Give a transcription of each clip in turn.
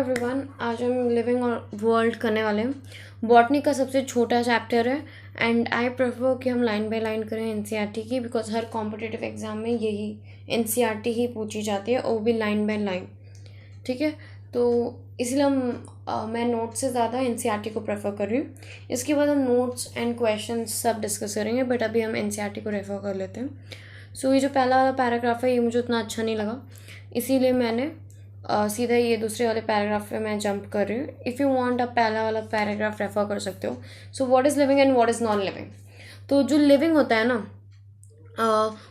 Everyone, आज हम living और वर्ल्ड करने वाले हैं। बॉटनी का सबसे छोटा चैप्टर है एंड आई प्रेफर कि हम लाइन बाय लाइन करें एनसीईआरटी की, बिकॉज हर कॉम्पिटिटिव एग्जाम में यही एनसीईआरटी ही पूछी जाती है और वो भी लाइन बाय लाइन। ठीक है, तो इसलिए मैं नोट्स से ज़्यादा एनसीईआरटी को प्रेफर कर रही हूँ। इसके बाद हम नोट्स एंड क्वेश्चन सब डिस्कस करेंगे, बट अभी हम एनसीईआरटी को रेफर कर लेते हैं। सो ये जो पहला वाला पैराग्राफ है ये मुझे उतना अच्छा नहीं लगा, इसीलिए मैंने सीधा ये दूसरे वाले पैराग्राफ पे मैं जंप कर रही हूँ। इफ़ यू वांट आप पहला वाला पैराग्राफ रेफर कर सकते हो। So what is living and what is non living. तो जो लिविंग होता है ना,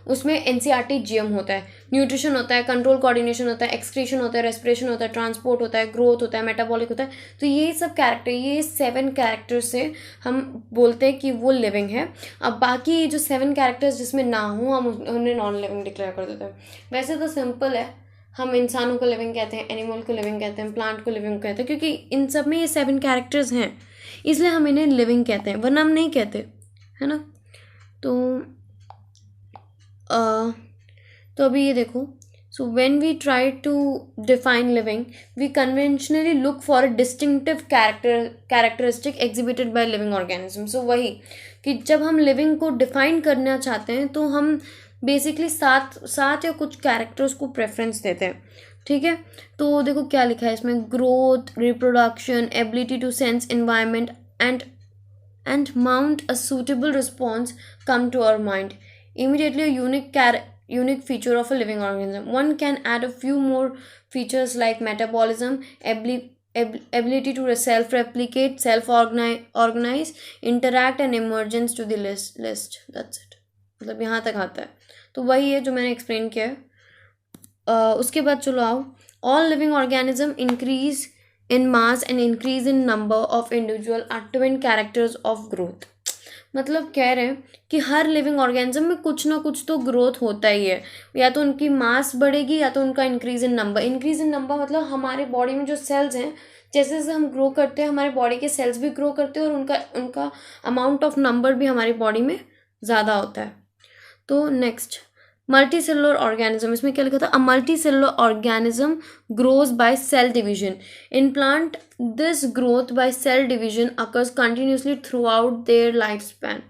उसमें एनसीईआरटी जीएम होता है, न्यूट्रिशन होता है, कंट्रोल कोऑर्डिनेशन होता है, एक्सक्रीशन होता है, रेस्पिरेशन होता है, ट्रांसपोर्ट होता है, ग्रोथ होता है, मेटाबॉलिक होता है। तो ये सब कैरेक्टर, ये 7 कैरेक्टर्स से हम बोलते हैं कि वो लिविंग है। अब बाकी जो 7 कैरेक्टर्स जिसमें ना हो हम उन्हें नॉन लिविंग डिक्लेयर कर देते हैं। वैसे तो सिंपल है, हम इंसानों को लिविंग कहते हैं, एनिमल को लिविंग कहते हैं, प्लांट को लिविंग कहते हैं, क्योंकि इन सब में ये 7 कैरेक्टर्स हैं, इसलिए हम इन्हें लिविंग कहते हैं, वरना हम नहीं कहते, है ना। तो अभी ये देखो, so when we try to define living we conventionally look for a distinctive characteristic exhibited by living organism. So वही कि जब हम लिविंग को डिफाइन करना चाहते हैं तो हम बेसिकली सात या कुछ कैरेक्टर्स को प्रेफरेंस देते हैं। ठीक है, तो देखो क्या लिखा है इसमें, growth, reproduction, ability to sense environment and mount a suitable response come to our mind. Immediately a unique feature of a living organism. One can add a few more features like metabolism, ability to self-replicate, self-organize, interact and emergence to the list. That's it. मतलब यहाँ तक आता है, तो वही है जो मैंने एक्सप्लेन किया है। उसके बाद चलो आओ, all living organism increase in mass and increase in number of individual are twin characters of growth। मतलब कह रहे हैं कि हर लिविंग ऑर्गेनिज्म में कुछ ना कुछ तो ग्रोथ होता ही है, या तो उनकी मास बढ़ेगी या तो उनका increase in number. Increase in number मतलब हमारे बॉडी में जो सेल्स हैं, जैसे जैसे हम ग्रो करते हैं हमारे बॉडी के सेल्स भी ग्रो करते हैं और उनका अमाउंट ऑफ नंबर भी हमारी बॉडी में ज़्यादा होता है। तो नेक्स्ट, मल्टीसेलुलर ऑर्गेनिज्म, इसमें क्या लिखा था, a multicellular organism grows by cell division. In plant this growth by cell division occurs continuously throughout their life span.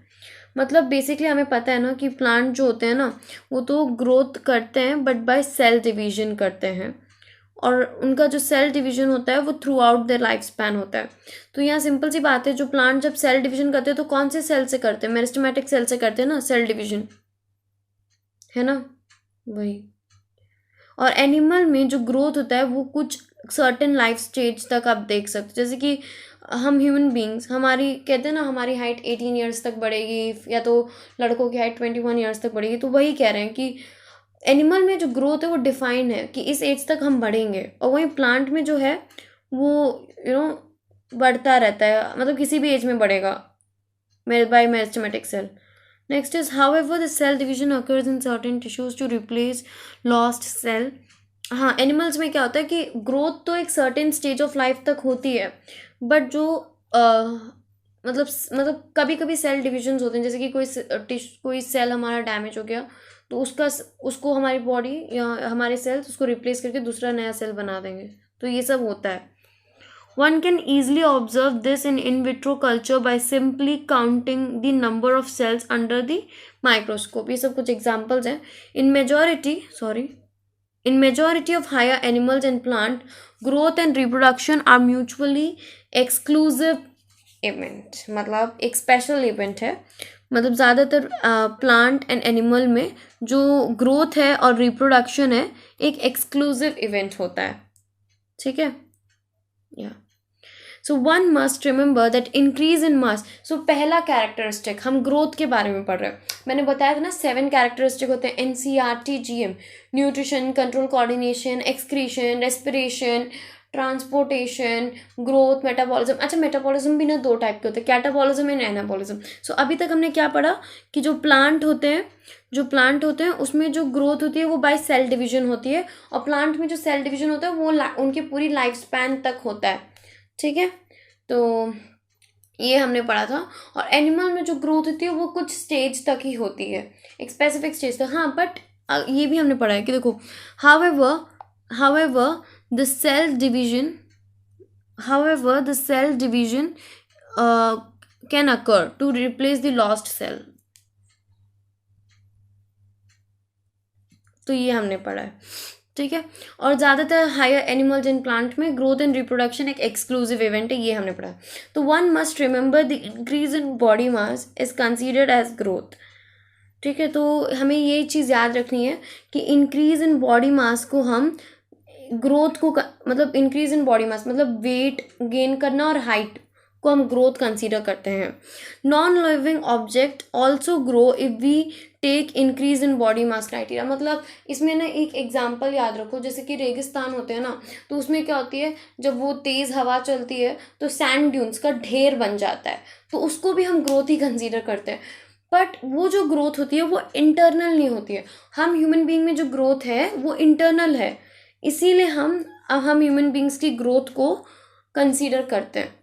मतलब बेसिकली हमें पता है ना कि प्लांट जो होते हैं ना वो तो ग्रोथ करते हैं बट बाय सेल डिवीजन करते हैं, और उनका जो सेल डिवीजन होता है वो through out their life span होता है। तो यहाँ सिंपल सी बात है, जो प्लांट जब सेल डिवीजन करते हैं तो कौन से सेल से करते हैं, मेरिस्टेमेटिक सेल से करते हैं ना सेल डिवीजन, है ना, वही। और एनिमल में जो ग्रोथ होता है वो कुछ सर्टेन लाइफ स्टेज तक आप देख सकते हो, जैसे कि हम ह्यूमन बींग्स, हमारी कहते हैं ना हमारी हाइट 18 ईयर्स तक बढ़ेगी, या तो लड़कों की हाइट 21 ईयर्स तक बढ़ेगी। तो वही कह रहे हैं कि एनिमल में जो ग्रोथ है वो डिफाइन है कि इस एज तक हम बढ़ेंगे, और वही प्लांट में जो है वो बढ़ता रहता है, मतलब किसी भी एज में बढ़ेगा by meristematic cell. Next is, however, the cell division occurs in certain tissues to replace lost cell। हाँ, एनिमल्स में क्या होता है कि ग्रोथ तो एक सर्टेन स्टेज ऑफ लाइफ तक होती है, बट जो मतलब कभी कभी सेल डिविजन्स होते हैं, जैसे कि कोई सेल हमारा डैमेज हो गया तो उसको हमारी बॉडी या हमारे सेल्स उसको रिप्लेस करके दूसरा नया सेल बना देंगे, तो ये सब होता है। One can easily observe this in vitro culture by simply counting the number of cells under the microscope। ये सब कुछ examples हैं। In majority of higher animals and plant, growth and reproduction are mutually exclusive event। मतलब एक special event है, मतलब ज़्यादातर plant and animal में जो ग्रोथ है और रिप्रोडक्शन है एक एक्सक्लूसिव इवेंट होता है। ठीक है, so one must remember that increase in mass. So पहला कैरेक्टरिस्टिक, हम ग्रोथ के बारे में पढ़ रहे हैं, मैंने बताया था ना 7 कैरेक्टरिस्टिक होते हैं NCERT GM, nutrition, control coordination, excretion, respiration, transportation, growth, metabolism. अच्छा, मेटाबॉलिज्म भी ना 2 टाइप के होते हैं, कैटाबॉलिज्म एंड एनाबॉलिज्म। सो अभी तक हमने क्या पढ़ा कि जो प्लांट होते हैं उसमें जो ग्रोथ होती है वो बाय सेल डिवीजन होती है, और प्लांट में जो सेल डिवीजन होता है वो उनकी पूरी लाइफ स्पैन तक होता है। ठीक है, तो ये हमने पढ़ा था। और एनिमल में जो ग्रोथ होती है वो कुछ स्टेज तक ही होती है, एक स्पेसिफिक स्टेज तक। हाँ, बट ये भी हमने पढ़ा है कि देखो, however the cell division However, the cell division can occur to replace the lost cell. तो ये हमने पढ़ा है, ठीक है। और ज़्यादातर हायर एनिमल्स एंड प्लांट में ग्रोथ एंड रिप्रोडक्शन एक एक्सक्लूसिव इवेंट है, ये हमने पढ़ा है। तो one must remember the increase in body mass is considered as growth, ठीक है। तो हमें ये चीज़ याद रखनी है कि इंक्रीज इन बॉडी मास को हम ग्रोथ को मतलब इंक्रीज इन बॉडी मास मतलब वेट गेन करना और हाइट को हम ग्रोथ कंसीडर करते हैं। Non living object also grow if we take increase in body mass criteria. मतलब इसमें ना एक एग्जाम्पल याद रखो, जैसे कि रेगिस्तान होते हैं ना, तो उसमें क्या होती है, जब वो तेज़ हवा चलती है तो सैंड ड्यून्स का ढेर बन जाता है, तो उसको भी हम ग्रोथ ही कंसीडर करते हैं। बट वो जो ग्रोथ होती है वो इंटरनल नहीं होती है। हम ह्यूमन बीइंग में जो ग्रोथ है वो इंटरनल है, इसीलिए हम ह्यूमन बीइंग्स की ग्रोथ को कंसीडर करते हैं,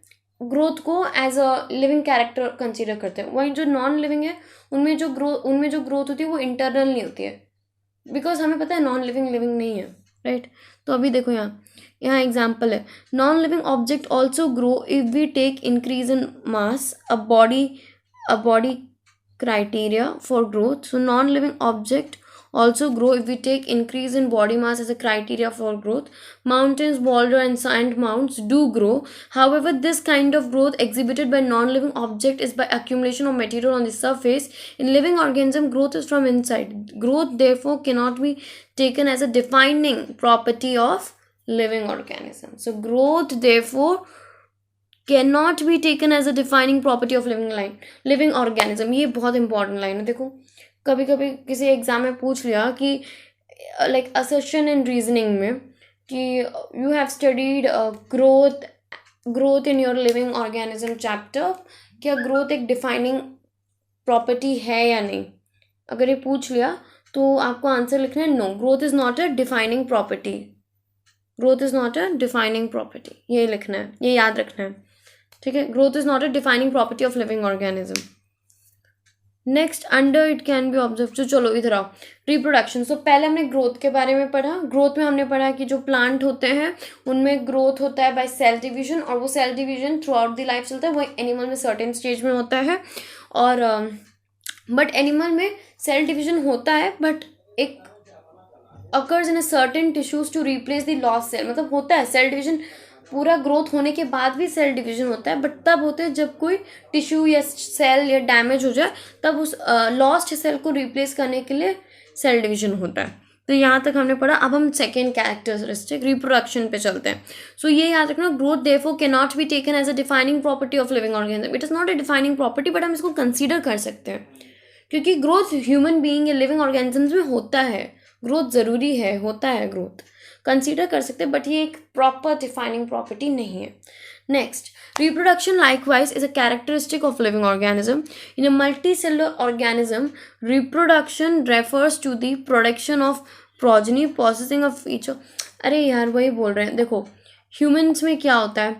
ग्रोथ को as a living character consider करते हैं। वहीं जो नॉन लिविंग है उनमें जो ग्रोथ होती है वो इंटरनल नहीं होती है, बिकॉज हमें पता है नॉन लिविंग लिविंग नहीं है, राइट। तो अभी देखो यहाँ एग्जाम्पल है, non living object also grow if we take increase in mass a body criteria for growth. So non-living object also grow if we take increase in body mass as a criteria for growth. Mountains, boulder and sand mounds do grow. However, this kind of growth exhibited by non-living object is by accumulation of material on the surface. In living organism, growth is from inside. Growth therefore cannot be taken as a defining property of living organism. So growth therefore cannot be taken as a defining property of living organism। ये बहुत important line है। देखो कभी कभी किसी exam में पूछ लिया कि लाइक असर्शन एंड रीजनिंग में कि you have studied growth in your living organism chapter, क्या ग्रोथ एक डिफाइनिंग प्रॉपर्टी है या नहीं। अगर ये पूछ लिया तो आपको आंसर लिखना है no, growth is not a defining property, growth is not a defining property, ये लिखना है, ये याद रखना है, ठीक है। Growth is not a defining property of living organism. Next under it can be observe. तो चलो इधर आओ, रिप्रोडक्शन। तो पहले हमने ग्रोथ के बारे में पढ़ा। ग्रोथ में हमने पढ़ा कि जो प्लांट होते हैं उनमें ग्रोथ होता है बाय सेल डिवीजन, और वो cell division throughout the life चलता है। वो एनिमल में सर्टेन स्टेज में होता है, और बट एनिमल में सेल डिवीजन होता है बट एक occurs in a certain tissues to replace the lost cell। मतलब होता है सेल डिवीजन, पूरा ग्रोथ होने के बाद भी सेल डिवीजन होता है, बट तब होते हैं जब कोई टिश्यू या सेल या डैमेज हो जाए, तब उस लॉस्ट सेल को रिप्लेस करने के लिए सेल डिवीजन होता है। तो यहाँ तक हमने पढ़ा। अब हम सेकेंड कैरेक्टरिस्टिक रिप्रोडक्शन पे चलते हैं। सो ये याद रखना, growth therefore can not be taken as a defining property of living organism. It is not a defining property, but हम इसको कंसीडर कर सकते हैं, क्योंकि ग्रोथ ह्यूमन बीइंग या लिविंग ऑर्गेनिजम्स में होता है, ग्रोथ ज़रूरी है, होता है, ग्रोथ कंसीडर कर सकते हैं, बट ये एक प्रॉपर डिफाइनिंग प्रॉपर्टी नहीं है। Next, reproduction likewise is a characteristic of living organism. In a multicellular organism, reproduction refers to the production of progeny, possessing of each of। अरे यार वही बोल रहे हैं। देखो ह्यूमन्स में क्या होता है,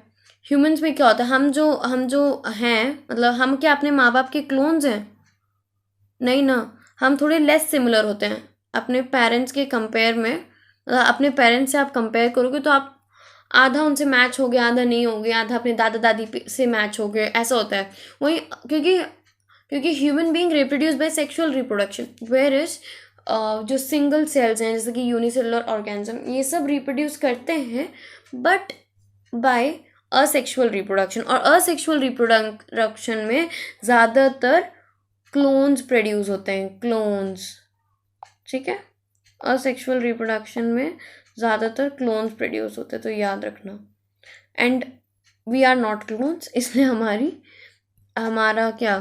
ह्यूमन्स में क्या होता है, हम जो हैं, मतलब हम क्या अपने माँ बाप के क्लोन्स हैं? नहीं ना, हम थोड़े लेस सिमिलर होते हैं अपने पेरेंट्स के कंपेयर में। अपने पेरेंट्स से आप कंपेयर करोगे तो आप आधा उनसे मैच हो गया, आधा नहीं हो गया, आधा अपने दादा दादी से मैच हो गए, ऐसा होता है। वही क्योंकि human being reproduce by sexual reproduction, where is जो सिंगल सेल्स हैं जैसे कि यूनिसेलुलर ऑर्गेनिज्म, ये सब रिप्रोड्यूस करते हैं बट बाय असेक्सुअल रिप्रोडक्शन। और असेक्सुअल रिप्रोडक्शन में ज़्यादातर क्लोन्स प्रोड्यूस होते हैं, क्लोन्स, ठीक है। असेक्सुअल रिप्रोडक्शन में ज़्यादातर क्लोन्स प्रोड्यूस होते हैं, तो याद रखना। And we are not clones, इसलिए हमारा क्या,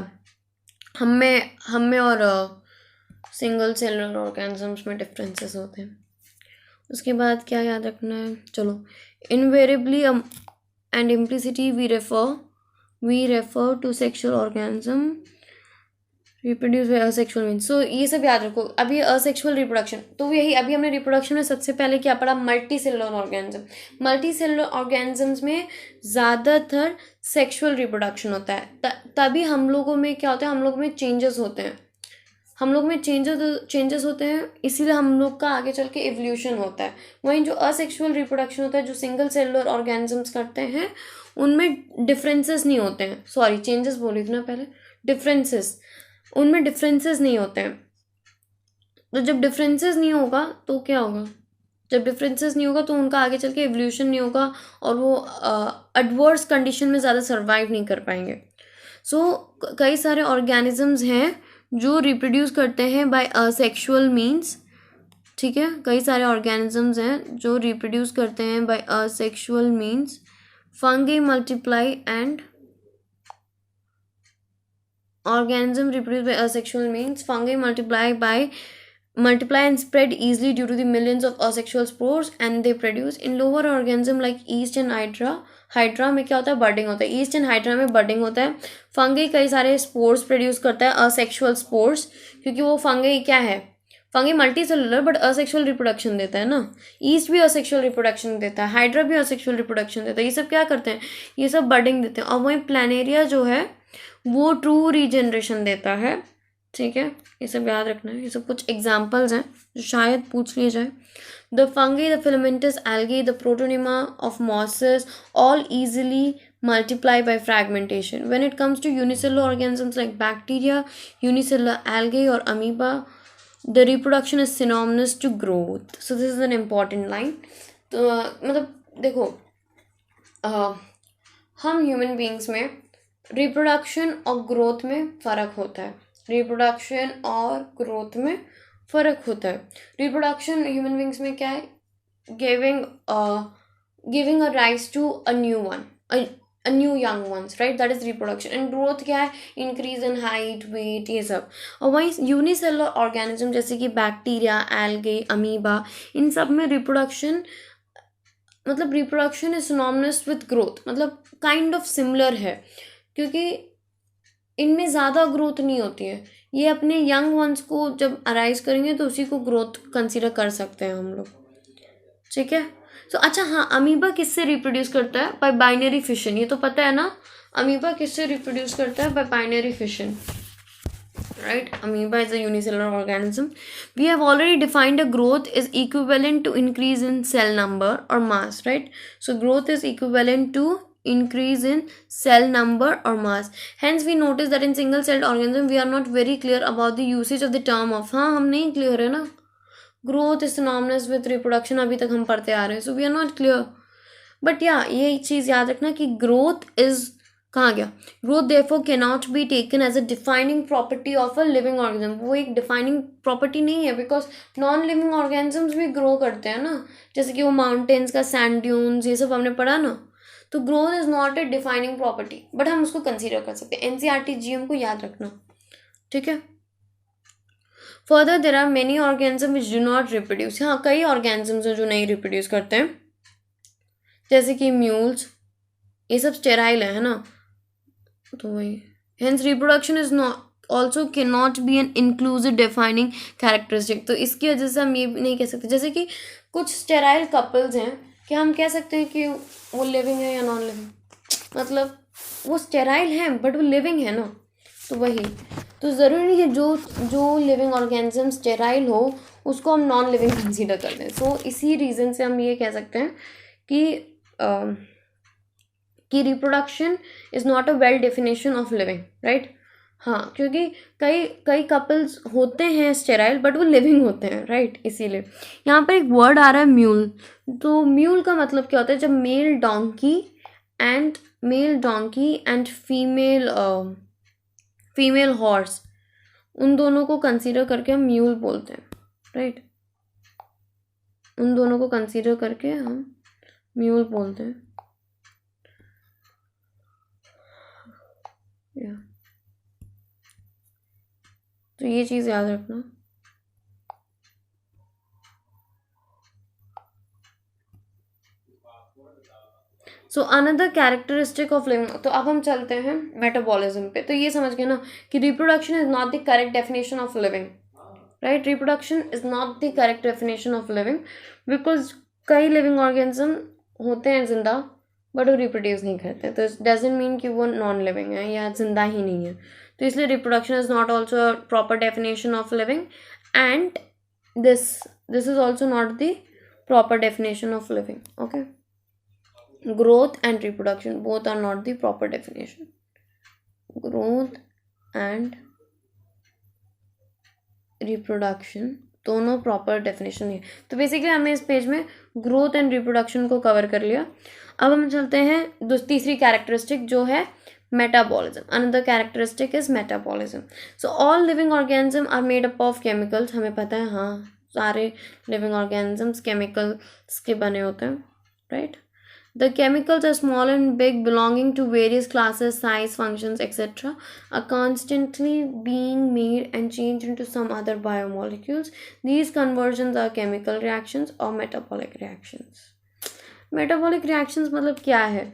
हम में और सिंगल सेलुलर ऑर्गेनिजम्स में डिफरेंसेस होते हैं। उसके बाद क्या याद रखना है, चलो, invariably and implicitly we refer to sexual organism reproduce by asexual means. So ये सब याद रखो। अभी असेक्सुअल रिप्रोडक्शन, तो यही अभी हमने रिप्रोडक्शन में सबसे पहले क्या पढ़ा, multi cellular organism. Multi cellular organisms में ज़्यादातर सेक्सुअल रिप्रोडक्शन होता है, तभी हम लोगों में क्या होता है, हम लोगों में चेंजेस होते हैं। हम लोग में चेंजेस होते हैं, इसीलिए हम लोग का आगे चल के एवोल्यूशन होता है। वहीं जो असेक्सुअल रिप्रोडक्शन होता है, जो सिंगल सेलुलर ऑर्गेनिजम्स करते हैं, उनमें डिफरेंसेस नहीं होते हैं। सॉरी, चेंजेस बोली थी ना पहले, डिफरेंसेस, उनमें डिफरेंसेस नहीं होते हैं। तो जब डिफरेंसेस नहीं होगा तो क्या होगा, जब डिफरेंसेस नहीं होगा तो उनका आगे चल के एवोल्यूशन नहीं होगा और वो एडवर्स कंडीशन में ज़्यादा सर्वाइव नहीं कर पाएंगे। सो कई सारे ऑर्गेनिजम्स हैं जो रिप्रोड्यूस करते हैं बाय असेक्सुअल मीन्स, ठीक है, कई सारे ऑर्गेनिजम्स हैं जो रिप्रोड्यूस करते हैं bye asexual means. Fungi multiply and organism reproduce by asexual means. Fungi multiply and spread easily due to the millions of asexual spores and they produce in lower organism like yeast and hydra में क्या होता है, बर्डिंग होता है। East and hydra में बर्डिंग होता है। Fungi कई सारे स्पोर्स प्रोड्यूस करता है, असेक्सुअल स्पोर्स, क्योंकि वो फंगी क्या है, fungi multi cellular but asexual reproduction देता है ना। ईस्ट भी असेक्सुअल रिप्रोडक्शन देता है, हाइड्रा भी असेक्सुअल रिप्रोडक्शन देता है। ये सब क्या करते हैं, ये सब बर्डिंग देते हैं। और वहीं प्लानेरिया जो है वो ट्रू रीजनरेशन देता है, ठीक है, ये सब याद रखना है। ये सब कुछ एग्जाम्पल्स हैं जो शायद पूछ लिए जाए। The fungi, the filamentous algae, the protonema of mosses all easily multiply by fragmentation. When it comes to unicellular organisms like bacteria, unicellular algae or amoeba, the reproduction is synonymous to growth. So this is an important line. तो मतलब देखो, हम human beings में reproduction और growth में फ़र्क होता है, रिप्रोडक्शन और ग्रोथ में फ़र्क होता है। रिप्रोडक्शन ह्यूमन बींग्स में क्या है, giving a rise to a new one, a new young ones, right? That is reproduction. and growth क्या है, increase in height, weight, ये सब। और वहीं यूनिसेलुलर ऑर्गेनिज्म जैसे कि बैक्टीरिया, एल्गे, अमीबा, इन सब में रिप्रोडक्शन मतलब reproduction is synonymous with growth, मतलब काइंड ऑफ सिमिलर है, क्योंकि इनमें ज़्यादा ग्रोथ नहीं होती है। ये अपने यंग वंस को जब अराइज करेंगे तो उसी को ग्रोथ कंसीडर कर सकते हैं हम लोग, ठीक है। तो अच्छा हाँ, अमीबा किससे रिप्रोड्यूस करता है, बाय बाइनरी फिशन, ये तो पता है ना। अमीबा किससे रिप्रोड्यूस करता है, bye binary fission, right? Amoeba is a unicellular organism. We have already defined a growth is equivalent to increase in cell number or mass, right? So growth is equivalent to increase in cell number or mass. Hence we notice that in single celled organism we are not very clear about the usage of the term of, हाँ हम नहीं clear है ना, growth is synonymous with reproduction, अभी तक हम पढ़ते आ रहे हैं, so we are not clear. But yeah, ये चीज़ याद रखना कि growth is कहाँ गया, growth therefore can not be taken as a defining property of a living organism. वो एक डिफाइनिंग प्रॉपर्टी नहीं है, बिकॉज नॉन लिविंग ऑर्गेनिजम्स भी ग्रो करते हैं ना, जैसे कि वो माउंटेन्स का सैंड ड्यून्स, ये सब हमने पढ़ा ना। तो growth is not a defining property, but हम उसको कंसिडर कर सकते हैं। एनसीईआरटी जीएम को याद रखना, ठीक है। Further there are many organism which do not reproduce. हाँ, कई ऑर्गेनिजम्स हैं जो नहीं रिप्रोड्यूस करते हैं, जैसे कि म्यूल्स, ये सब स्टेराइल है ना, तो वही। Hence reproduction is not also can not B an inclusive defining characteristic. तो इसकी वजह से हम ये नहीं कह सकते, जैसे कि कुछ स्टेराइल कपल्स हैं, क्या हम कह सकते हैं कि वो लिविंग है या नॉन लिविंग, मतलब वो स्टेराइल हैं बट वो लिविंग है ना। तो वही, तो ज़रूरी नहीं है जो लिविंग ऑर्गेनिज्म स्टेराइल हो उसको हम नॉन लिविंग कंसीडर कर दें। सो इसी रीज़न से हम ये कह सकते हैं कि reproduction is not a well definition of living, right. हाँ, क्योंकि कई कपल्स होते हैं स्टेराइल बट वो लिविंग होते हैं, राइट। इसीलिए यहाँ पर एक वर्ड आ रहा है म्यूल। तो म्यूल का मतलब क्या होता है, जब mail donkey and female horse, उन दोनों को कंसीडर करके हम म्यूल बोलते हैं, राइट। उन दोनों को कंसीडर करके हम म्यूल बोलते हैं, या तो ये चीज़ याद रखना। So another characteristic of living, तो अब हम चलते हैं मेटाबॉलिज्म पे। तो ये समझ गए ना कि reproduction is not the correct definition of living, right. Reproduction is not the correct definition of living because कई लिविंग ऑर्गेनिज्म होते हैं जिंदा बट वो रिप्रोड्यूस नहीं करते, तो डजेंट मीन कि वो नॉन लिविंग है या जिंदा ही नहीं है। तो इसलिए reproduction is not also a proper definition of living, and this is also not the proper definition of living. Okay, growth and reproduction both are not the proper definition. Growth and reproduction दोनों proper definition नहीं है। तो basically हमने इस page में growth and reproduction को cover कर लिया। अब हम चलते हैं तीसरी कैरेक्टरिस्टिक जो है metabolism. Another characteristic is metabolism. So all living organism are made up of chemicals. हमें पता है, हाँ, सारे लिविंग ऑर्गेनिजम्स केमिकल्स के बने होते हैं, right? The chemicals are small and big, belonging to various classes, size, functions, etc., are constantly being made and changed into some other biomolecules. These conversions are chemical reactions or metabolic reactions. Metabolic reactions मतलब क्या है?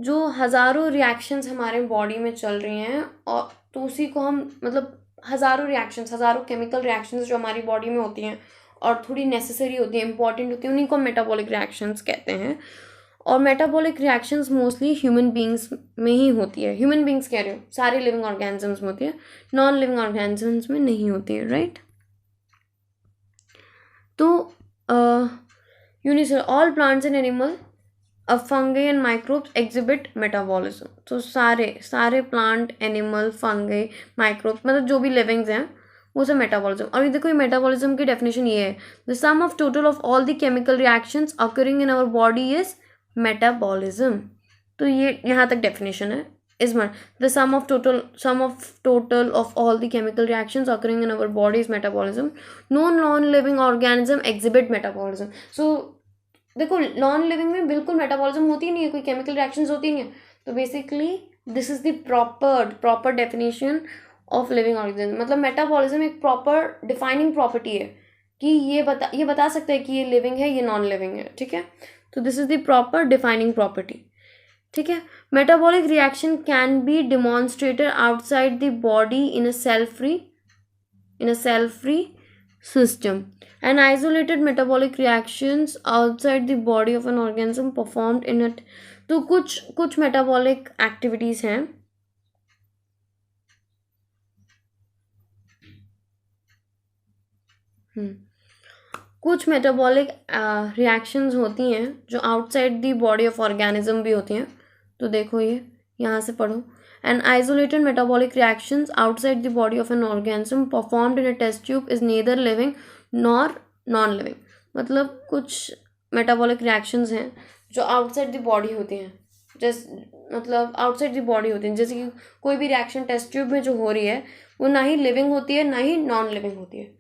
जो हज़ारों reactions हमारे body में चल रही हैं, और तो उसी को हम मतलब हज़ारों reactions, हज़ारों chemical reactions जो हमारी बॉडी में होती हैं और थोड़ी necessary होती हैं, important होती हैं, उन्हीं को metabolic reactions कहते हैं। और metabolic reactions mostly human beings में ही होती है। ह्यूमन बींग्स कह रहे हो, सारे लिविंग ऑर्गेनिजम्स में होती है, नॉन लिविंग ऑर्गेनिजम्स में नहीं होती है, राइट? तो unicell all plants and animal fungi and microbes exhibit metabolism. तो सारे प्लांट, एनिमल, फंगी, माइक्रोब्स मतलब जो भी लिविंग्स हैं वो सब मेटाबॉलिज्म। और ये देखो, ये मेटाबॉलिज्म की डेफिनेशन ये है, the sum of total of all the chemical reactions occurring in our body is metabolism. तो ये यहाँ तक डेफिनेशन है। इस बार the sum of total of all the chemical reactions occurring in our body is metabolism. No non living organism exhibit metabolism. So देखो, non living में बिल्कुल मेटाबॉलिज्म होती ही नहीं है, कोई केमिकल रिएक्शंस होती नहीं है। तो basically this is the proper definition of living organism. मतलब मेटाबॉलिज्म एक प्रॉपर डिफाइनिंग प्रॉपर्टी है कि ये बता सकता है कि ये लिविंग है, ये नॉन लिविंग है, ठीक है? तो this is the proper defining property, ठीक है? Metabolic reaction can be demonstrated outside the body in a cell free system. An isolated metabolic reactions outside the body of an organism performed in it. तो कुछ metabolic activities हैं कुछ metabolic reactions होती हैं जो outside the body of organism भी होती हैं। तो देखो, ये यहाँ से पढ़ो, an isolated metabolic reactions outside the body of an organism performed in a test tube is neither living nor non living. मतलब कुछ मेटाबॉलिक रिएक्शंस हैं जो आउटसाइड द बॉडी होती हैं, मतलब आउटसाइड द बॉडी होती हैं। जैसे कि कोई भी रिएक्शन टेस्ट ट्यूब में जो हो रही है वो ना ही लिविंग होती है ना ही नॉन लिविंग होती है,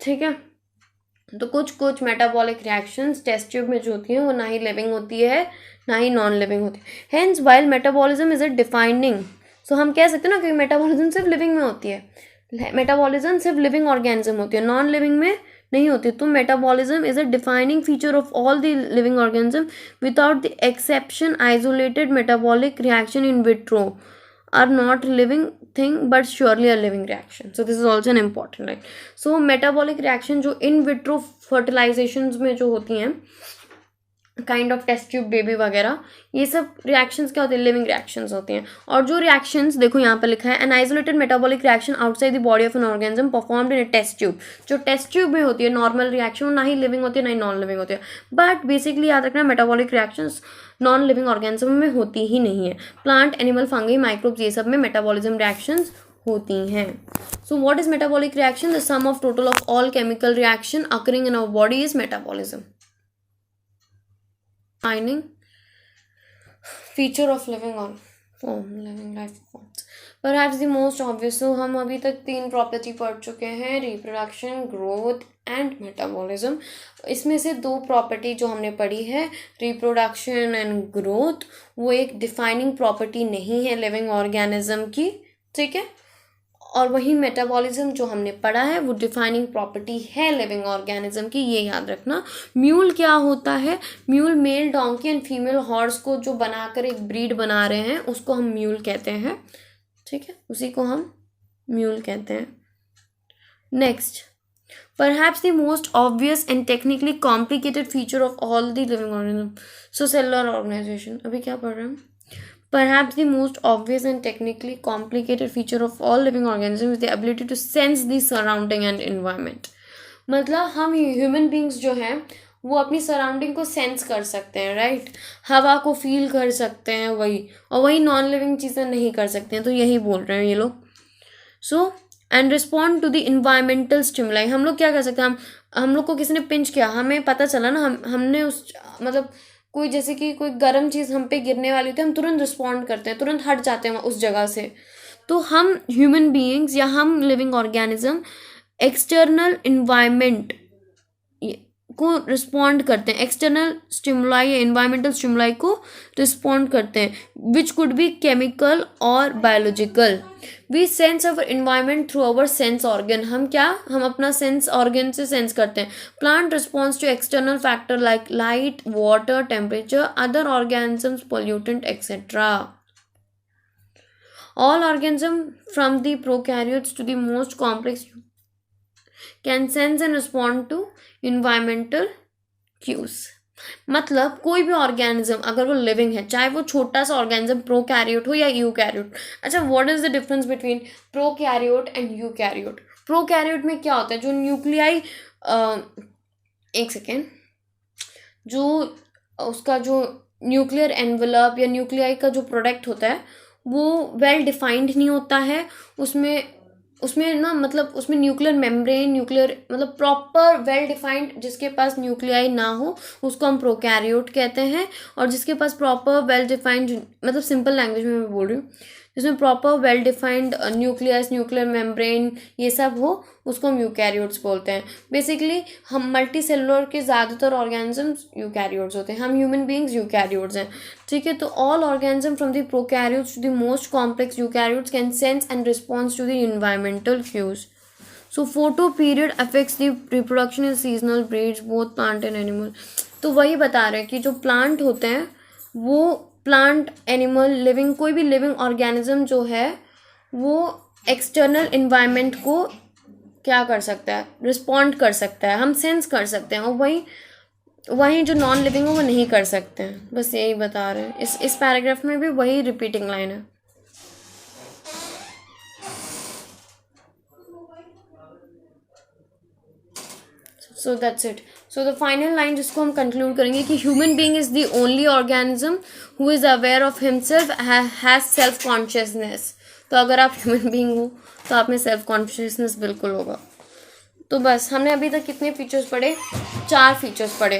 ठीक है? तो कुछ मेटाबॉलिक रिएक्शंस टेस्ट ट्यूब में जो होती हैं वो ना ही लिविंग होती है ना ही नॉन लिविंग होती है। Hence while metabolism is a defining, so हम कह सकते हैं ना कि मेटाबॉलिज्म सिर्फ लिविंग में होती है, मेटाबॉलिज्म सिर्फ लिविंग ऑर्गेनिज्म होती है, नॉन लिविंग में नहीं होती। तो metabolism is a defining feature of all the living organism without the exception isolated metabolic reaction in vitro are not living thing but surely a living reaction. So this is also an important, right? So metabolic reaction जो in vitro fertilizations में जो होती हैं, kind of test tube baby वगैरह, ये सब reactions क्या होते हैं? लिविंग रिएक्शंस होती हैं। और जो रिएक्शंस देखो यहाँ पर लिखा है, an isolated metabolic reaction outside the body of an organism performed in a test tube. जो टेस्ट ट्यूब में होती है नॉर्मल रिएक्शन, ना ही लिविंग होती है ना ही नॉन लिविंग होती है। बट बेसिकली याद रखना, metabolic reactions non living organism में होती ही नहीं है। प्लांट, एनिमल, फंगी, माइक्रोब्स, ये सब में मेटाबॉलिज्म रिएक्शंस होती हैं। So what is metabolic reaction? The sum of total of all chemical reaction occurring in our body is metabolism. Defining feature of living life forms. Perhaps the most obvious, so हम अभी तक 3 property पढ़ चुके हैं, reproduction, growth and metabolism. इसमें से 2 property जो हमने पढ़ी है, रिप्रोडक्शन एंड ग्रोथ, वो एक डिफाइनिंग प्रॉपर्टी नहीं है लिविंग ऑर्गेनिज्म की, ठीक है? और वही मेटाबॉलिज्म जो हमने पढ़ा है वो डिफाइनिंग प्रॉपर्टी है लिविंग ऑर्गेनिज्म की, ये याद रखना। म्यूल क्या होता है? Mule mail donkey and female horse को जो बनाकर एक ब्रीड बना रहे हैं उसको हम म्यूल कहते हैं, ठीक है? उसी को हम म्यूल कहते हैं। Next, Perhaps the most obvious and technically complicated feature of all the living organisms. So cellular organization. अभी क्या पढ़ रहे हैं हम? Perhaps the most obvious and technically complicated feature of all living organisms is the ability to sense the surrounding and environment. मतलब हम human beings जो हैं वो अपनी सराउंडिंग को सेंस कर सकते हैं, राइट. हवा को फील कर सकते हैं वही, और वही नॉन लिविंग चीज़ें नहीं कर सकते हैं. तो यही बोल रहे हैं ये लोग. So and respond to the environmental stimuli. हम लोग क्या कर सकते हैं, हम लोग को किसी ने पिंच किया, हमें पता चला ना, हमने उस मतलब कोई जैसे कि कोई गर्म चीज़ हम पे गिरने वाली होती है, हम तुरंत रिस्पॉन्ड करते हैं, तुरंत हट जाते हैं उस जगह से. तो हम ह्यूमन बीइंग्स या हम लिविंग ऑर्गेनिज्म एक्सटर्नल इन्वायरमेंट को रिस्पॉन्ड करते हैं, एक्सटर्नल स्टिमुलाई या इन्वायरमेंटल स्टिमुलाई को रिस्पॉन्ड करते हैं, विच कुड बी केमिकल और biological. We sense our environment through our sense organ. हम अपना सेंस ऑर्गन से सेंस करते हैं. Plant response to external factor like light, water, temperature, other organisms, pollutant etcetera. All organisms from the prokaryotes to the most complex can sense and respond to environmental cues. मतलब कोई भी organism अगर वो living है, चाहे वो छोटा सा ऑर्गेनिज्म प्रोकैरियोट हो या यूकैरियोट. अच्छा, what is the difference between prokaryote and eukaryote? Prokaryote में क्या होता है, जो न्यूक्लियाई एक सेकेंड, जो उसका जो न्यूक्लियर एनवेलप या न्यूक्लियाई का जो प्रोडक्ट होता है वो वेल डिफाइंड नहीं होता है. उसमें ना मतलब उसमें न्यूक्लियर मेम्ब्रेन, न्यूक्लियर मतलब प्रॉपर वेल डिफाइंड, जिसके पास न्यूक्लियाई ना हो उसको हम प्रोकैरियोट कहते हैं. और जिसके पास प्रॉपर वेल डिफाइंड, मतलब सिंपल लैंग्वेज में मैं बोल रही हूँ, जिसमें proper well defined nucleus, nuclear membrane ये सब हो, उसको हम यूकैरियोट्स बोलते हैं. बेसिकली हम मल्टी सेलुलर के ज़्यादातर ऑर्गेनिजम्स यूकैरियोट्स होते हैं, हम ह्यूमन बींग्स यूकैरियोट्स हैं, ठीक है. तो all organism from the prokaryotes to the most complex eukaryotes can sense and response to the environmental cues. So photo period affects the reproduction in seasonal breeds both plant and animal. तो वही बता रहे हैं कि जो plant होते हैं वो प्लांट, एनिमल, लिविंग, कोई भी लिविंग ऑर्गेनिज्म जो है वो एक्सटर्नल इन्वायरमेंट को क्या कर सकता है, रिस्पॉन्ड कर सकता है, हम सेंस कर सकते हैं. और वही जो नॉन लिविंग है वो नहीं कर सकते हैं. बस यही बता रहे हैं. इस पैराग्राफ में भी वही रिपीटिंग लाइन है. So that's it. So the final line जिसको हम कंक्लूड करेंगे कि human being is the only organism who is aware of himself, has self consciousness. तो अगर आप ह्यूमन बीइंग हो तो आप में सेल्फ कॉन्शियसनेस बिल्कुल होगा. तो बस हमने अभी तक कितने फीचर्स पढ़े? 4 फीचर्स पढ़े.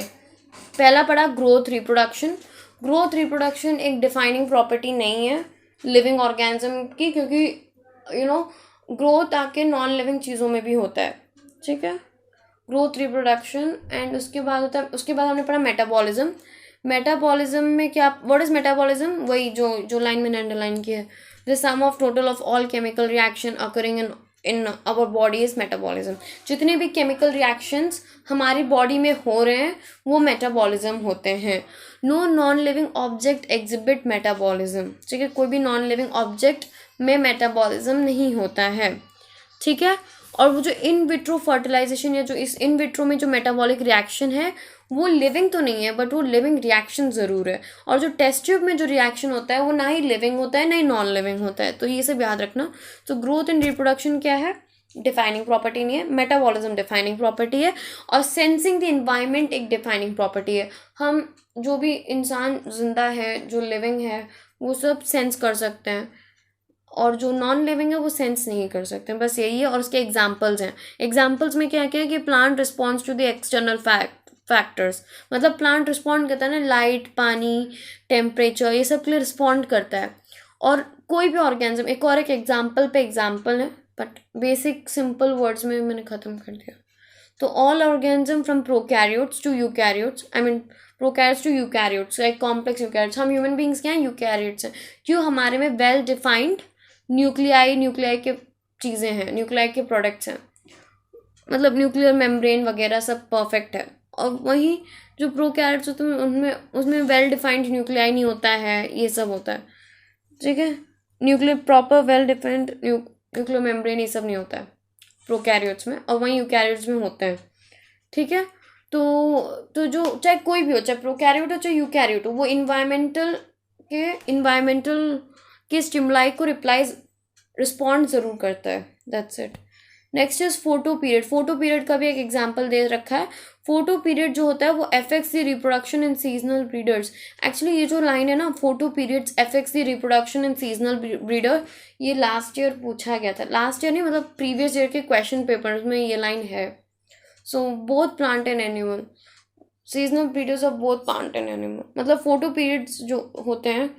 पहला पढ़ा ग्रोथ रिप्रोडक्शन. ग्रोथ रिप्रोडक्शन एक डिफाइनिंग प्रॉपर्टी नहीं है लिविंग ऑर्गेनिज्म की, क्योंकि ग्रोथ आके नॉन लिविंग चीज़ों में भी होता है, ठीक है. ग्रोथ रिप्रोडक्शन एंड उसके बाद हमने पढ़ा मेटाबॉलिज्म. मेटाबॉलिज्म में क्या, व्हाट इज मेटाबॉलिज्म? वही जो लाइन में अंडरलाइन की है, the sum of total of all chemical reaction occurring in our body is metabolism. जितने भी केमिकल रिएक्शंस हमारी बॉडी में हो रहे हैं वो मेटाबॉलिज्म होते हैं. No non living object exhibit metabolism, ठीक है. कोई भी नॉन लिविंग ऑब्जेक्ट में मेटाबॉलिज्म नहीं होता है, ठीक है. और वो जो इन विट्रो फर्टिलाइजेशन या जो इस इन विट्रो में जो मेटाबॉलिक रिएक्शन है वो लिविंग तो नहीं है, बट वो लिविंग रिएक्शन ज़रूर है. और जो टेस्ट ट्यूब में जो रिएक्शन होता है वो ना ही लिविंग होता है ना ही नॉन लिविंग होता है. तो ये सब याद रखना. तो ग्रोथ एंड रिप्रोडक्शन क्या है? डिफाइनिंग प्रॉपर्टी नहीं है. मेटाबॉलिज्म डिफाइनिंग प्रॉपर्टी है. और सेंसिंग द इन्वायरमेंट एक डिफाइनिंग प्रॉपर्टी है. हम जो भी इंसान जिंदा है, जो लिविंग है, वो सब सेंस कर सकते हैं, और जो नॉन लिविंग है वो सेंस नहीं कर सकते. बस यही है. और उसके एग्जाम्पल्स हैं. एग्जाम्पल्स में क्या क्या है कि plant response to the external factors, मतलब प्लांट रिस्पॉन्ड करता है ना, लाइट, पानी, टेम्परेचर, ये सब के लिए रिस्पॉन्ड करता है. और कोई भी ऑर्गेनिज्म, एक एग्जाम्पल पे एग्जाम्पल है, बट बेसिक सिंपल वर्ड्स में मैंने ख़त्म कर दिया. तो all organism from prokaryotes to eukaryotes, I mean prokaryotes to eukaryotes, like complex eukaryotes. हम ह्यूमन बींग्स क्या हैं? यूकैरियोट्स हैं. क्यों? हमारे में वेल डिफाइंड न्यूक्लियाई के चीज़ें हैं, न्यूक्लियाई के प्रोडक्ट्स हैं, मतलब न्यूक्लियर मेम्ब्रेन वगैरह सब परफेक्ट है. और वहीं जो प्रोकैरियोट्स होते हैं उसमें वेल डिफाइंड न्यूक्लियाई नहीं होता है, ये सब होता है, ठीक है. Nuclear proper well defined nuclear membrane ये सब नहीं होता है. प्रोकैरियोट्स में और वहीं यूकैरियोट्स में होते हैं, ठीक है। तो जो चाहे कोई भी हो, चाहे प्रोकैरियोट हो चाहे यूकैरियोट हो, वो इन्वायरमेंटल के स्टिमुलाई को रिस्पॉन्ड ज़रूर करता है। That's it. Next is photo period. Photo period का भी एक एग्जांपल दे रखा है। फोटो पीरियड जो होता है वो affects the reproduction in seasonal breeders. Actually ये जो लाइन है ना, photo periods affects the reproduction in seasonal breeder, ये लास्ट ईयर पूछा गया था। लास्ट ईयर नहीं, मतलब प्रीवियस ईयर के क्वेश्चन पेपर्स में ये लाइन है। So both plant and animal, seasonal breeders of both plant and animal, मतलब फोटो पीरियड्स जो होते हैं।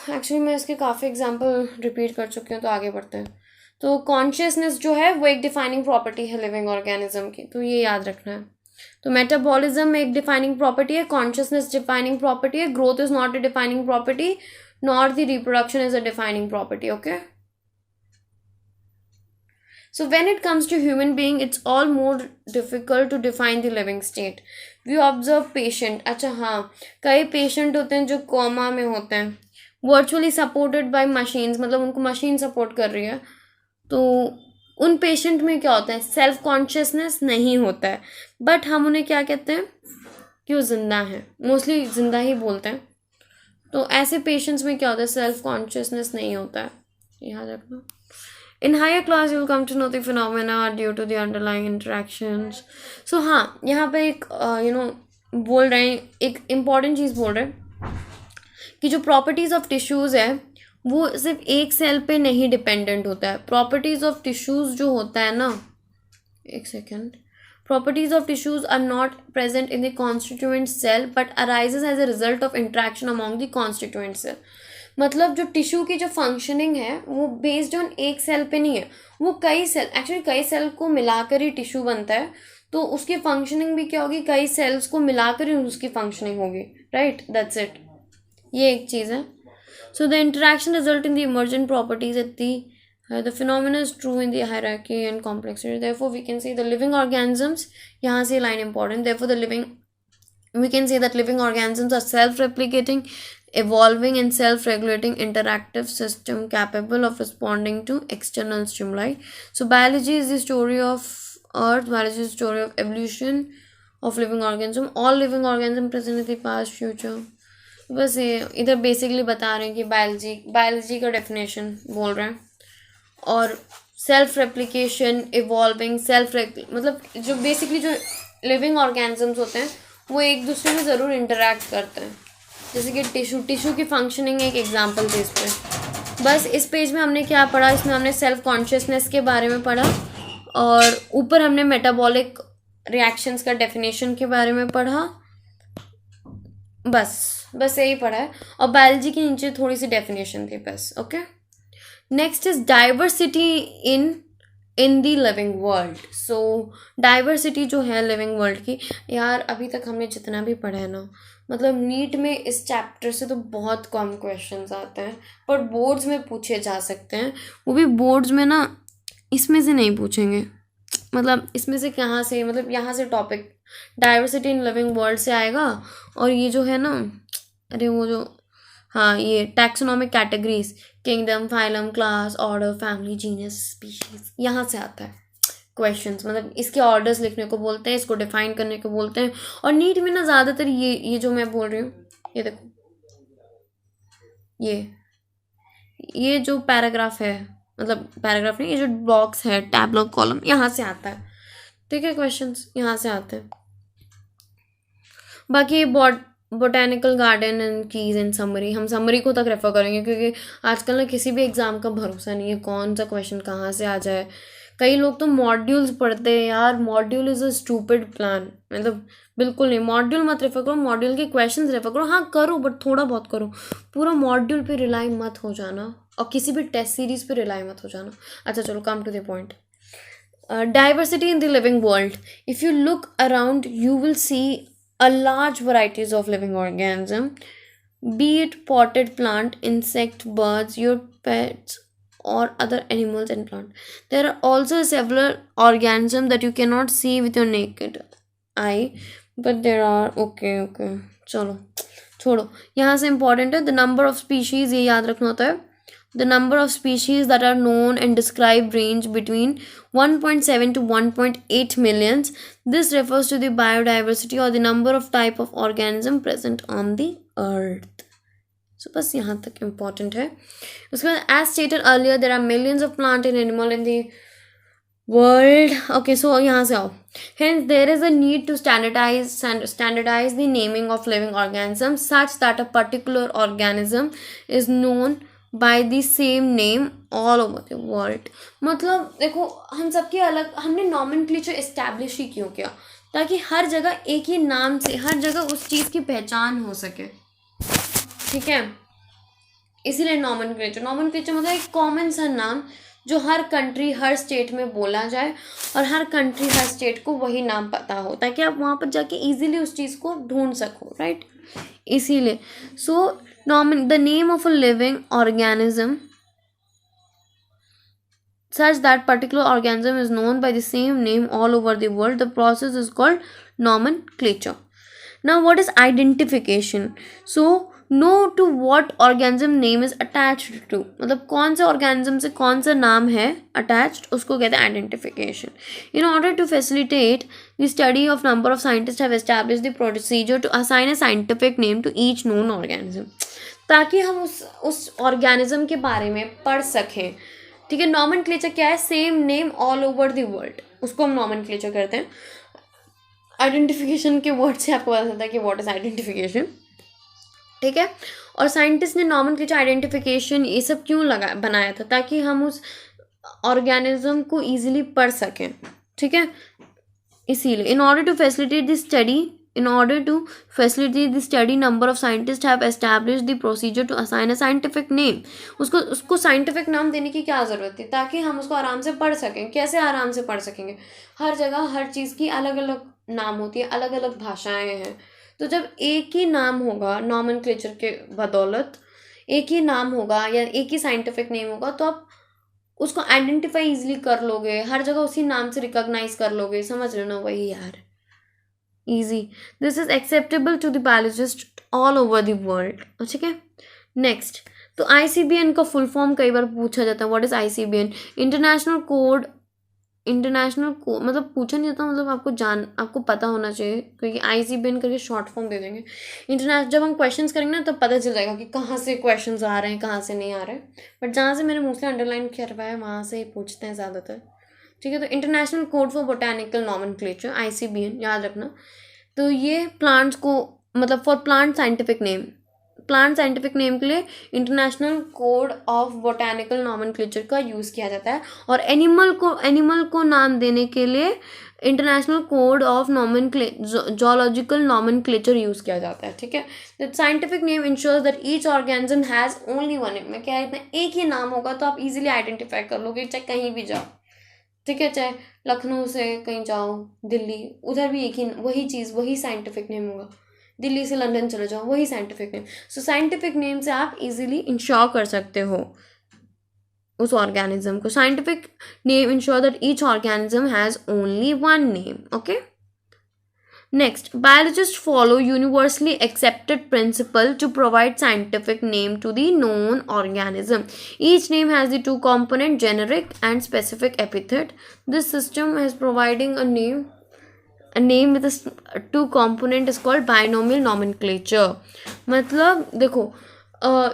एक्चुअली मैं इसके काफ़ी एग्जाम्पल रिपीट कर चुकी हूँ, तो आगे बढ़ते हैं। तो कॉन्शियसनेस जो है वो एक डिफाइनिंग प्रॉपर्टी है लिविंग ऑर्गेनिज्म की, तो ये याद रखना है। तो मेटाबॉलिज्म एक डिफाइनिंग प्रॉपर्टी है, कॉन्शियसनेस डिफाइनिंग प्रॉपर्टी है, growth is not a defining property, nor the reproduction is a defining property. Okay, so when it comes to human being, it's all more difficult to define the living state. We observe patient, अच्छा हाँ, कई patient होते हैं जो coma में होते हैं, virtually supported by machines, मतलब उनको मशीन सपोर्ट कर रही है। तो उन पेशेंट में क्या होता है, सेल्फ कॉन्शियसनेस नहीं होता है, बट हम उन्हें क्या कहते हैं कि वो जिंदा है, मोस्टली जिंदा ही बोलते हैं। तो ऐसे पेशेंट्स में क्या होता है, सेल्फ कॉन्शियसनेस नहीं होता है, याद रखना। In higher class you will come to know the phenomena due to the underlying interactions. So हाँ, यहाँ पे एक बोल रहे हैं, एक इम्पॉर्टेंट चीज़ बोल रहे हैं कि जो प्रॉपर्टीज़ ऑफ टिश्यूज़ है वो सिर्फ एक सेल पे नहीं डिपेंडेंट होता है। प्रॉपर्टीज़ ऑफ टिश्यूज़ जो होता है ना, एक second, properties of tissues are not present in the constituent cell but arises as a result of interaction among the constituent cell. मतलब जो टिश्यू की जो फंक्शनिंग है वो बेस्ड ऑन एक सेल पे नहीं है, वो कई सेल, एक्चुअली कई सेल को मिलाकर ही टिश्यू बनता है, तो उसकी फंक्शनिंग भी क्या होगी, कई सेल्स को मिलाकर ही उसकी फंक्शनिंग होगी, राइट। दैट्स इट, ये एक चीज़ है। So the interaction result in the emergent properties at the phenomena is true in the hierarchy and complexity. Therefore we can say the living organisms, यहाँ से line important, therefore we can say that living organisms are self-replicating, evolving and self-regulating interactive system capable of responding to external stimuli. So biology is the story of earth, biology is the story of evolution of living organism. All living organisms present in the past, future. बस ये इधर basically बता रहे हैं कि biology का definition बोल रहे हैं, और सेल्फ रेप्लिकेशन, इवॉल्विंग, मतलब जो बेसिकली जो लिविंग ऑर्गेनिजम्स होते हैं वो एक दूसरे में ज़रूर इंटरेक्ट करते हैं, जैसे कि टिश्यू की फंक्शनिंग एक एग्जांपल थी इस पर। बस इस पेज में हमने क्या पढ़ा, इसमें हमने सेल्फ कॉन्शियसनेस के बारे में पढ़ा, और ऊपर हमने मेटाबॉलिक रिएक्शंस का डेफिनेशन के बारे में पढ़ा, बस यही पढ़ा है, और बायोलॉजी के नीचे थोड़ी सी डेफिनेशन थी बस। Okay, next is diversity in the living world. So diversity जो है लिविंग वर्ल्ड की, यार अभी तक हमने जितना भी पढ़ा है ना, मतलब नीट में इस चैप्टर से तो बहुत कम क्वेश्चंस आते हैं, पर बोर्ड्स में पूछे जा सकते हैं, वो भी बोर्ड्स में ना इसमें से नहीं पूछेंगे, मतलब इसमें से कहाँ से, मतलब यहाँ से topic diversity in living world से आएगा, और ये जो है ना, अरे वो जो, हाँ, ये taxonomic categories, kingdom, phylum, class, order, family, genus, species, यहाँ से आता है क्वेश्चंस, मतलब इसके ऑर्डर्स लिखने को बोलते हैं, इसको डिफाइन करने को बोलते हैं। और नीट में ना ज़्यादातर ये जो मैं बोल रही हूँ, ये देखो, ये जो पैराग्राफ है, मतलब पैराग्राफ नहीं, ये जो ब्लॉक्स है, टैब ब्लॉक, कॉलम, यहाँ से आता है, ठीक है, क्वेश्चंस यहाँ से आते हैं। बाकी botanical garden and keys and summary, हम समरी को तक रेफर करेंगे, क्योंकि आजकल ना किसी भी एग्ज़ाम का भरोसा नहीं है, कौन सा क्वेश्चन कहाँ से आ जाए। कई लोग तो मॉड्यूल्स पढ़ते हैं, यार module is a stupid plan, मतलब बिल्कुल नहीं, मॉड्यूल मत रेफर करो, मॉड्यूल के क्वेश्चन रेफर करो, हाँ करो, बट थोड़ा बहुत करो, पूरा मॉड्यूल पे रिलाई मत हो जाना, और किसी भी टेस्ट सीरीज पे रिलाई मत हो जाना। अच्छा चलो, come to the point. Diversity in the living world. If you look around, you will see a large varieties of living organism, be it potted plant, insect, birds, your pets, or other animals and plant. There are also several organisms that you cannot see with your naked eye, but there are, okay, चलो छोड़ो, यहाँ से important है, the number of species, ये याद रखना होता है, The number of species that are known and described range between 1.7 to 1.8 millions. This refers to the biodiversity or the number of type of organism present on the earth. So बस यहाँ तक important है. उसके बाद as stated earlier, there are millions of plant and animal in the world. Okay, so यहाँ से आओ. Hence, there is a need to standardize the naming of living organisms such that a particular organism is known by the same name all over the world. मतलब देखो हम सबके अलग, हमने nomenclature establish ही क्यों किया, ताकि हर जगह एक ही नाम से हर जगह उस चीज़ की पहचान हो सके. ठीक है, इसीलिए नॉमेनक्लेचर मतलब एक कॉमन सा नाम जो हर कंट्री हर स्टेट में बोला जाए और हर कंट्री हर स्टेट को वही नाम पता हो, ताकि आप वहाँ पर जाके इजीली उस चीज़ को ढूंढ सको. राइट, इसीलिए so the name of a living organism such that particular organism is known by the same name all over the world. The process is called nomenclature. Now, what is identification? So, know to what organism name is attached to. मतलब कौन से organism से कौन सा नाम है attached, उसको कहते हैं identification. In order to facilitate the study of number of scientists have established the procedure to assign a scientific name to each known organism. ताकि हम उस organism के बारे में पढ़ सकें. ठीक है, नॉमेनक्लेचर क्या है? Same name all over the world, उसको हम नॉमेनक्लेचर करते हैं. आइडेंटिफिकेशन के वर्ड से आपको पता चलता है कि व्हाट इज आइडेंटिफिकेशन. ठीक है, और साइंटिस्ट ने नॉमेनक्लेचर, आइडेंटिफिकेशन ये सब क्यों बनाया था? ताकि हम उस ऑर्गेनिज्म को इजीली पढ़ सकें. ठीक है, इसीलिए in order to facilitate the study number of scientists have established the procedure to assign a scientific name. उसको साइंटिफिक नाम देने की क्या ज़रूरत है? ताकि हम उसको आराम से पढ़ सकें. कैसे आराम से पढ़ सकेंगे? हर जगह हर चीज़ की अलग अलग नाम होती है, अलग अलग भाषाएं हैं. तो जब एक ही नाम होगा नॉमेनक्लेचर के बदौलत, एक ही नाम होगा या एक ही साइंटिफिक नेम होगा, तो आप उसको आइडेंटिफाई इजीली कर लोगे, हर जगह उसी नाम से रिकॉग्नाइज कर लोगे. समझ रहे ना? वही यार, easy. This is acceptable to the biologists all over the world. ठीक है, नेक्स्ट. तो ICBN का फुल फॉर्म कई बार पूछा जाता है. What is ICBN? International code मतलब पूछा नहीं जाता, मतलब आपको पता होना चाहिए, क्योंकि ICBN करके शॉर्ट फॉर्म दे देंगे. जब हम क्वेश्चंस करेंगे ना, तब पता चल जाएगा कि कहाँ से क्वेश्चंस आ रहे हैं, कहाँ से नहीं आ रहे हैं. बट जहाँ से मैंने मोस्टली अंडरलाइन किया है वहाँ से ही पूछते हैं ज़्यादातर. ठीक है, तो international code for botanical nomenclature, ICBN, याद रखना. तो ये प्लांट्स को मतलब फॉर प्लांट साइंटिफिक नेम के लिए international code of botanical nomenclature का यूज़ किया जाता है. और एनिमल को नाम देने के लिए international code of zoological nomenclature use किया जाता है. ठीक है, the scientific name ensures that each organism has only one name. क्या है, एक ही नाम होगा तो आप इजीली आइडेंटिफाई कर लोगे, चाहे कहीं भी जाओ. ठीक है, चाहे लखनऊ से कहीं जाओ, दिल्ली, उधर भी एक ही वही चीज़, वही साइंटिफिक नेम होगा. दिल्ली से लंदन चले जाओ, वही साइंटिफिक नेम. सो साइंटिफिक नेम से आप इजीली इंश्योर कर सकते हो उस ऑर्गेनिज्म को. Scientific name ensure that each organism has only one name. Okay, next, biologists follow universally accepted principle to provide scientific name to the known organism. Each name has the two component, generic and specific epithet. This system is providing a name with a two component is called binomial nomenclature. मतलब देखो,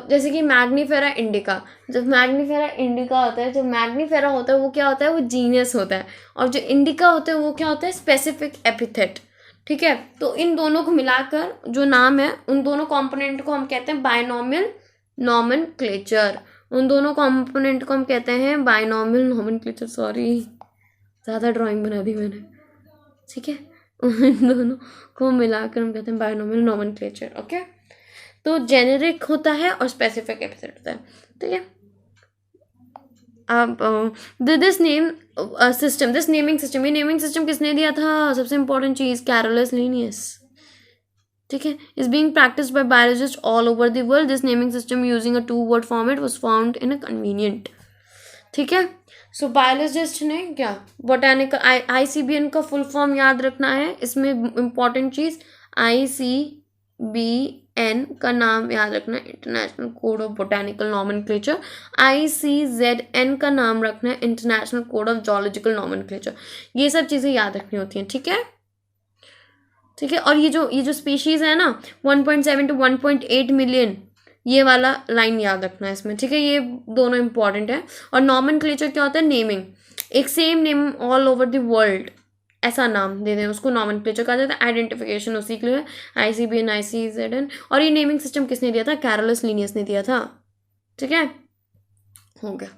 जैसे कि Mangifera indica, जब Mangifera indica होता है, जो Mangifera होता है वो क्या होता है? वो जीनस होता है. और जो इंडिका होता है वो क्या होता है? Specific epithet. ठीक है, तो इन दोनों को मिलाकर जो नाम है, उन दोनों कंपोनेंट को हम कहते हैं बायनॉमियल नॉमेनक्लेचर. उन दोनों कंपोनेंट को हम कहते हैं बायनॉमियल नॉमेनक्लेचर. सॉरी, ज़्यादा ड्राइंग बना दी मैंने. ठीक है, उन दोनों को मिलाकर हम कहते हैं बायनॉमियल नॉमेनक्लेचर. ओके, तो जेनेरिक होता है और स्पेसिफिक एपिथेट होता है. ठीक है, अब दिस नेमिंग सिस्टम किसने दिया था? सबसे इंपॉर्टेंट चीज़, कैरोलस लिनियस. ठीक है, is being practised by biologist all over the world. This naming system using a 2-word format was found in a convenient. ठीक है, सो बायोलॉजिस्ट ने क्या, बोटानिकल ICBN का फुल फॉर्म याद रखना है. इसमें इंपॉर्टेंट चीज़ ICBN ICBN का नाम याद रखना है, international code of botanical nomenclature. ICZN का नाम रखना है, international code of zoological nomenclature. ये सब चीज़ें याद रखनी होती हैं, ठीक है। ठीक है, और ये जो स्पीशीज़ है ना 1.7 to 1.8 मिलियन, ये वाला लाइन याद रखना है इसमें, ठीक है। ये दोनों इंपॉर्टेंट है। और नॉमेनक्लेचर क्या होता है? नेमिंग, एक same name all over the world, ऐसा नाम दे दें उसको नॉमेनक्लेचर कहा जाता है। आइडेंटिफिकेशन उसी के लिए ICBN ICZN। और ये नेमिंग सिस्टम किसने दिया था? कैरोलस लिनियस ने दिया था, ठीक है। हो गया।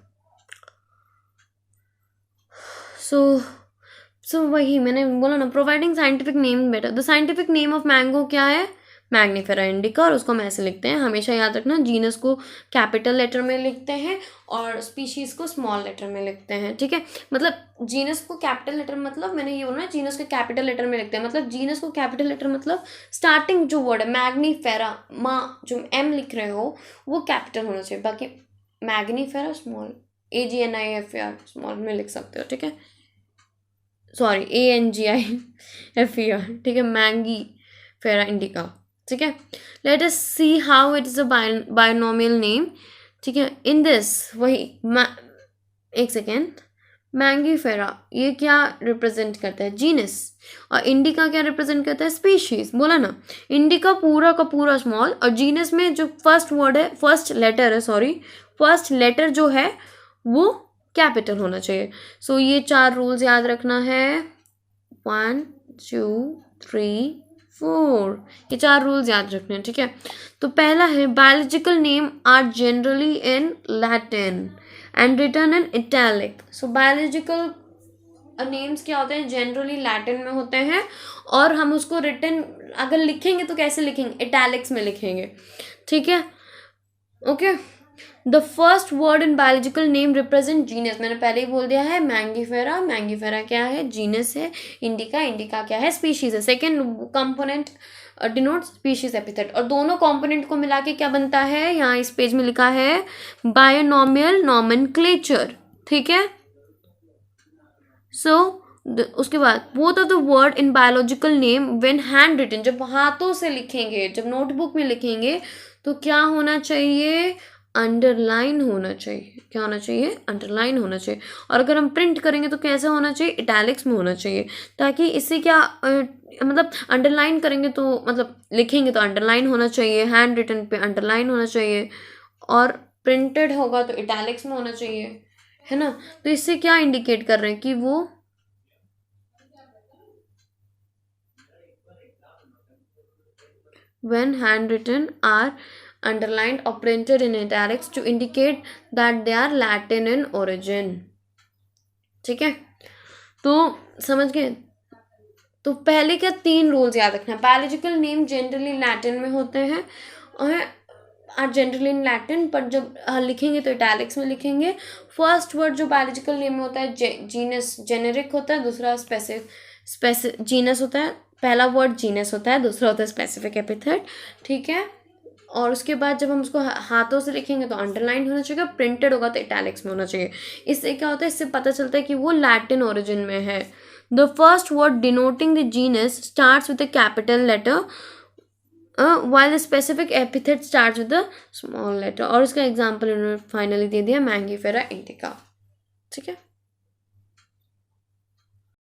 सो वही मैंने बोला ना, providing scientific name better. The scientific name of mango क्या है? Mangifera indica. और उसको हम ऐसे लिखते हैं, हमेशा याद रखना, जीनस को कैपिटल लेटर में लिखते हैं और स्पीशीज़ को स्मॉल लेटर में लिखते हैं, ठीक है। मतलब जीनस को कैपिटल लेटर, मतलब मैंने ये बोला जीनस को कैपिटल लेटर में लिखते हैं, मतलब जीनस को कैपिटल लेटर मतलब स्टार्टिंग जो वर्ड है मैग्नीफेरा, जो M लिख रहे हो वो कैपिटल होना चाहिए, बाकी मैग्नीफेरा स्मॉल, AGNIFER स्मॉल में लिख सकते हो, ठीक है। सॉरी, ANGIFER, ठीक है, मैंगी फेरा इंडिका, ठीक है। Let us see how it is a binomial name, ठीक है। इन दिस वही एक सेकेंड, मैंगी फेरा ये क्या रिप्रेजेंट करता है? जीनस। और इंडिका क्या रिप्रेजेंट करता है? स्पीशीज। बोला ना, इंडिका पूरा का पूरा स्मॉल, और जीनस में जो फर्स्ट वर्ड है, फर्स्ट लेटर जो है वो कैपिटल होना चाहिए। सो ये 4 रूल्स याद रखना है, 1 2 3 4, ये 4 रूल्स याद रखने हैं, ठीक है। तो पहला है, biological name are generally in Latin and written in italic. So biological names क्या होते हैं? जनरली लैटिन में होते हैं, और हम उसको रिटन अगर लिखेंगे तो कैसे लिखेंगे? इटैलिक्स में लिखेंगे, ठीक है, okay. The first word in biological name represent genus, मैंने पहले ही बोल दिया है, मैंगीफेरा क्या है? जीनस है। इंडिका क्या है? स्पीशीज है। Second component denote species epithet, और दोनों कंपोनेंट को मिला के क्या बनता है? यहाँ इस पेज में लिखा है बायोनोमियल नॉमेनक्लेचर, ठीक है। सो उसके बाद both of the word in biological name when hand written, जब हाथों से लिखेंगे, जब नोटबुक में लिखेंगे तो क्या होना चाहिए? अंडरलाइन होना चाहिए। क्या होना चाहिए? अंडरलाइन होना चाहिए। और अगर हम प्रिंट करेंगे तो कैसे होना चाहिए? इटैलिक्स में होना चाहिए, ताकि इससे क्या मतलब अंडरलाइन करेंगे तो मतलब लिखेंगे तो अंडरलाइन होना चाहिए, हैंड रिटन पे अंडरलाइन होना चाहिए, और प्रिंटेड होगा तो इटैलिक्स में होना चाहिए, है ना। तो इससे क्या इंडिकेट कर रहे हैं कि वो when handwritten are underlined or printed in italics to indicate that they are Latin in origin, ठीक है। तो समझ गए। तो पहले क्या 3 रूल्स याद रखना है। बायोलॉजिकल नेम जनरली लैटिन में होते हैं और आर जनरली इन लैटिन, पर जब लिखेंगे तो इटैलिक्स में लिखेंगे। फर्स्ट वर्ड जो बायोलॉजिकल नेम में होता है जीनस जेनेरिक होता है, दूसरा स्पेसिफिक जीनस होता है। पहला वर्ड जीनस होता है, दूसरा होता है स्पेसिफिक एपिथेट, ठीक है। और उसके बाद जब हम उसको हाथों से लिखेंगे तो अंडरलाइन होना चाहिए, प्रिंटेड होगा तो इटैलिक्स में होना चाहिए। इससे क्या होता है? इससे पता चलता है कि वो लैटिन ओरिजिन में है। The first word denoting the genus starts with a capital letter while the specific epithet starts with a small letter। और इसका एग्जाम्पल इन्होंने फाइनली दे दिया मैंगीफेरा इंडिका, ठीक है।